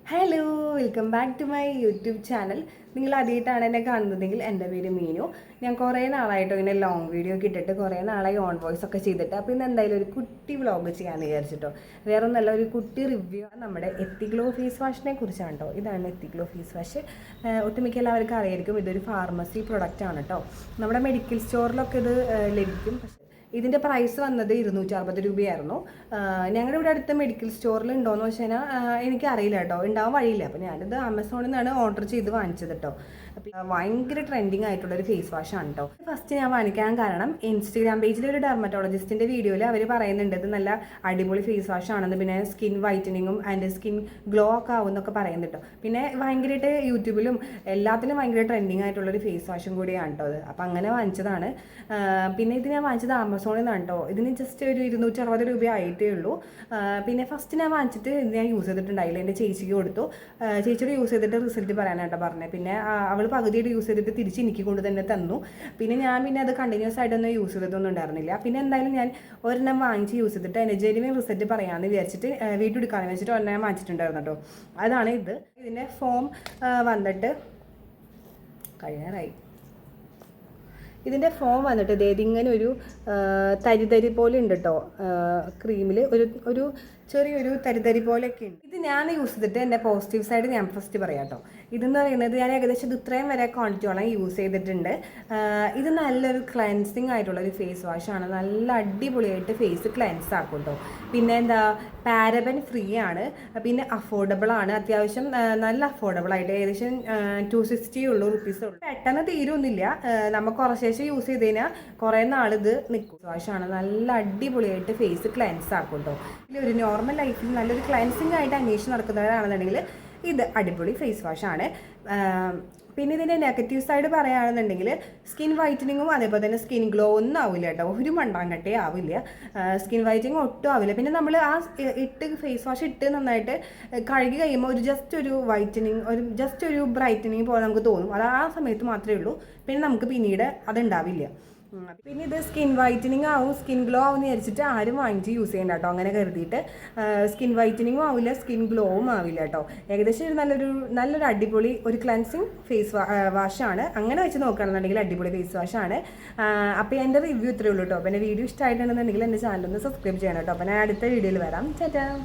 Hello, welcome back to my YouTube channel. നിങ്ങൾ ആദ്യമായിട്ടാണ് എന്നെ കാണുന്നതെങ്കിൽ എൻ്റെ പേര് മീനു. ഞാൻ കുറേ നാളായിട്ട് ഇങ്ങനെ ലോങ് വീഡിയോ ഒക്കെ ഇട്ടിട്ട് കുറേ നാളായി ഓൺ വോയിസ് ഒക്കെ ചെയ്തിട്ട്. അപ്പോൾ ഇന്ന് എന്തായാലും ഒരു കുട്ടി വ്ളോഗ് ചെയ്യാമെന്ന് വിചാരിച്ചിട്ടോ. വേറെ ഒന്നല്ല, ഒരു കുട്ടി റിവ്യൂ നമ്മുടെ എത്തിഗ്ലോ ഫേസ് വാഷിനെ കുറിച്ചാണ് കേട്ടോ. ഇതാണ് എത്തിഗ്ലോ ഫേസ് വാഷ്. ഒട്ടുമിക്ക എല്ലാവർക്കും അറിയായിരിക്കും, ഇതൊരു ഫാർമസി പ്രൊഡക്റ്റ് ആണ് കേട്ടോ. നമ്മുടെ മെഡിക്കൽ സ്റ്റോറിലൊക്കെ ഇത് ലഭിക്കും. പക്ഷേ ഇതിൻ്റെ പ്രൈസ് വന്നത് 260 രൂപയായിരുന്നു. ഞങ്ങളുടെ ഇവിടെ അടുത്ത മെഡിക്കൽ സ്റ്റോറിൽ ഉണ്ടോയെന്ന് വെച്ച് കഴിഞ്ഞാൽ എനിക്കറിയില്ല കേട്ടോ, ഉണ്ടാവാൻ വഴിയില്ല. അപ്പോൾ ഞാനിത് ആമസോണിൽ നിന്നാണ് ഓർഡർ ചെയ്ത് വാങ്ങിച്ചത് കേട്ടോ. അപ്പോൾ ഭയങ്കര ട്രെൻഡിങ് ആയിട്ടുള്ളൊരു ഫേസ് വാഷാണ് കേട്ടോ. ഫസ്റ്റ് ഞാൻ വാങ്ങിക്കാൻ കാരണം ഇൻസ്റ്റഗ്രാം പേജിൽ ഒരു ഡെർമറ്റോളജിസ്റ്റിൻ്റെ വീഡിയോയിൽ അവർ പറയുന്നുണ്ട് ഇത് നല്ല അടിപൊളി ഫേസ് വാഷ് ആണെന്ന്, പിന്നെ സ്കിൻ വൈറ്റനിങ്ങും ആൻഡ് സ്കിൻ ഗ്ലോ ഒക്കെ ആവും എന്നൊക്കെ പറയുന്നുണ്ട് കേട്ടോ. പിന്നെ ഭയങ്കരമായിട്ട് യൂട്യൂബിലും എല്ലാത്തിലും ഭയങ്കര ട്രെൻഡിങ് ആയിട്ടുള്ളൊരു ഫേസ് വാഷും കൂടിയാണ് കേട്ടോ അത്. അപ്പോൾ അങ്ങനെ വാങ്ങിച്ചതാണ്. പിന്നെ ഇത് ഞാൻ വാങ്ങിച്ചത് ആമസോണിൽ നിന്നാണ് കേട്ടോ. ഇതിന് ജസ്റ്റ് ഒരു 260 രൂപ ആയിട്ടേ ഉള്ളൂ. പിന്നെ ഫസ്റ്റ് ഞാൻ വാങ്ങിച്ചിട്ട് ഇത് ഞാൻ യൂസ് ചെയ്തിട്ടുണ്ടായില്ല, എൻ്റെ ചേച്ചിക്ക് കൊടുത്തു. ചേച്ചിയോട് യൂസ് ചെയ്തിട്ട് റിസൾട്ട് പറയാനായിട്ടോ പറഞ്ഞത്. പിന്നെ അവൾ പകുതിയായിട്ട് യൂസ് ചെയ്തിട്ട് തിരിച്ച് എനിക്ക് കൊണ്ട് തന്നെ തന്നു. പിന്നെ അത് കണ്ടിന്യൂസ് ആയിട്ടൊന്നും യൂസ് ചെയ്തിട്ടൊന്നും ഉണ്ടായിരുന്നില്ല. പിന്നെ എന്തായാലും ഞാൻ ഒരെണ്ണം വാങ്ങിച്ച് യൂസ് ചെയ്തിട്ട് അതിൻ്റെ ജെനുവിൻ റിസൾട്ട് പറയാമെന്ന് വിചാരിച്ചിട്ട് വീട്ടിൽ എടുക്കാമെന്ന് വെച്ചിട്ട് ഒരെണ്ണം വാങ്ങിച്ചിട്ടുണ്ടായിരുന്നു കേട്ടോ. അതാണ് ഇത്. ഇതിൻ്റെ ഫോം വന്നിട്ട് കഴിയാറായി. ഇതിൻ്റെ ഫോം വന്നിട്ട് ഇതിങ്ങനെ ഒരു തരി പോലെ ഉണ്ട് കേട്ടോ. ക്രീമിൽ ഒരു ചെറിയൊരു തരി പോലെയൊക്കെ ഉണ്ട്. ഇത് ഞാൻ യൂസ് ചെയ്തിട്ട് എൻ്റെ പോസിറ്റീവ് സൈഡ് ഞാൻ ഫസ്റ്റ് പറയാം കേട്ടോ. ഇതെന്ന് പറയുന്നത് ഞാൻ ഏകദേശം ഇത്രയും വരെ ക്വാണ്ടിറ്റിയോളം യൂസ് ചെയ്തിട്ടുണ്ട്. ഇത് നല്ലൊരു ക്ലെൻസിങ് ആയിട്ടുള്ളൊരു ഫേസ് വാഷാണ്. നല്ല അടിപൊളിയായിട്ട് ഫേസ് ക്ലെൻസ് ആക്കും കേട്ടോ. പിന്നെ എന്താ, പാരബൻ ഫ്രീ ആണ്. പിന്നെ അഫോർഡബിൾ ആണ്, അത്യാവശ്യം നല്ല അഫോർഡബിൾ ആയിട്ട് ഏകദേശം 260 ഉള്ളൂ റുപ്പീസ് ഉള്ളൂ. പെട്ടെന്ന് തീരൊന്നുമില്ല. നമുക്ക് കുറച്ച് യൂസ് ചെയ്ത് കഴിഞ്ഞാൽ കുറേ നാളിത് നിൽക്കും. വാഷാണ്, നല്ല അടിപൊളിയായിട്ട് ഫേസ് ക്ലെൻസ് ആക്കും കേട്ടോ. ഇതിലൊരു നോർമൽ ലൈഫിൽ നല്ലൊരു ക്ലെൻസിങ് ആയിട്ട് അന്വേഷിച്ച് നടക്കുന്നവരാണെന്നുണ്ടെങ്കിൽ ഇത് അടിപൊളി ഫേസ് വാഷാണ്. പിന്നെ ഇതിൻ്റെ നെഗറ്റീവ് സൈഡ് പറയുകയാണെന്നുണ്ടെങ്കിൽ സ്കിൻ വൈറ്റനിങ്ങും അതേപോലെ തന്നെ സ്കിൻ ഗ്ലോ ഒന്നും ആവില്ല കേട്ടോ. ഒരു മണ്ടാങ്കട്ടേ ആവില്ല. സ്കിൻ വൈറ്റനിങ് ഒട്ടും ആവില്ല. പിന്നെ നമ്മൾ ആ ഫേസ് വാഷ് ഇട്ട് നന്നായിട്ട് കഴുകി കഴിയുമ്പോൾ ജസ്റ്റ് ഒരു വൈറ്റനിങ്, ജസ്റ്റ് ഒരു ബ്രൈറ്റനിങ് പോലെ നമുക്ക് തോന്നും. അത് ആ സമയത്ത് മാത്രമേ ഉള്ളൂ. പിന്നെ നമുക്ക് പിന്നീട് അതുണ്ടാവില്ല. പിന്നെ ഇത് സ്കിൻ വൈറ്റനിങ് ആവും, സ്കിൻ ഗ്ലോ ആവും എന്ന് വിചാരിച്ചിട്ട് ആരും വാങ്ങിച്ച് യൂസ് ചെയ്യണ്ട കേട്ടോ. അങ്ങനെ കരുതിയിട്ട് സ്കിൻ വൈറ്റനിങ്ങും ആവില്ല, സ്കിൻ ഗ്ലോവും ആവില്ല കേട്ടോ. ഏകദേശം നല്ലൊരു അടിപൊളി ഒരു ക്ലെൻസിങ് ഫേസ് വാഷാണ്. അങ്ങനെ വെച്ച് നോക്കുകയാണെന്നുണ്ടെങ്കിൽ അടിപൊളി ഫേസ് വാഷാണ്. അപ്പോൾ എൻ്റെ റിവ്യൂ ഇത്രയേ ഉള്ളൂ കേട്ടോ. അപ്പോൾ എൻ്റെ വീഡിയോ ഇഷ്ടമായിട്ടുണ്ടെന്നുണ്ടെങ്കിൽ എൻ്റെ ചാനലൊന്ന് സബ്സ്ക്രൈബ് ചെയ്യണം കേട്ടോ. അപ്പോൾ ഞാൻ അടുത്ത വീഡിയോയിൽ വരാം. ചേട്ടാ.